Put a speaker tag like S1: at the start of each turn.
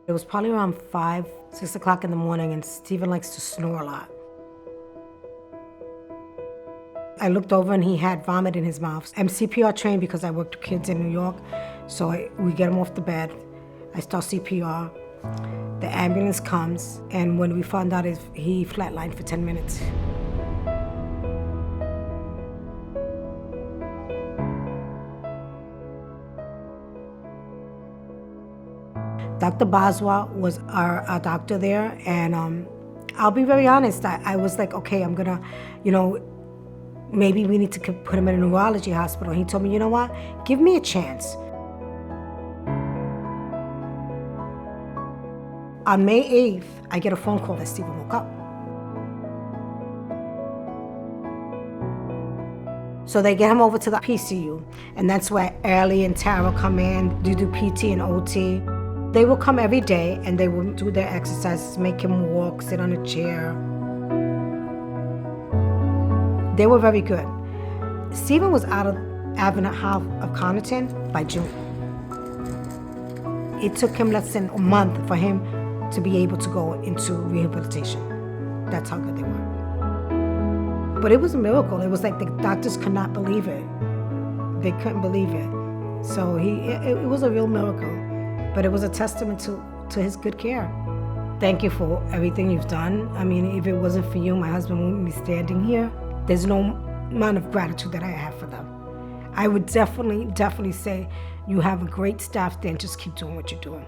S1: It was probably around 5, 6 o'clock in the morning, and Stephen likes to snore a lot. I looked over and he had vomit in his mouth. I'm CPR trained because I worked with kids in New York, so we get him off the bed. I start CPR. The ambulance comes, and when we found out, he flatlined for 10 minutes. Dr. Baswa was our doctor there, and I'll be very honest, I was like, okay, I'm gonna, maybe we need to put him in a neurology hospital. He told me, you know what, give me a chance. On May 8th, I get a phone call that Stephen woke up. So they get him over to the PCU, and that's where Ellie and Tara come in, do PT and OT. They will come every day, and they will do their exercises, make him walk, sit on a chair. They were very good. Stephen was out of AdventHealth of Connerton by June. It took him less than a month for him to be able to go into rehabilitation. That's how good they were. But it was a miracle. It was like the doctors could not believe it. They couldn't believe it. So it was a real miracle. But it was a testament to his good care. Thank you for everything you've done. I mean, if it wasn't for you, my husband wouldn't be standing here. There's no amount of gratitude that I have for them. I would definitely say you have a great staff there, and just keep doing what you're doing.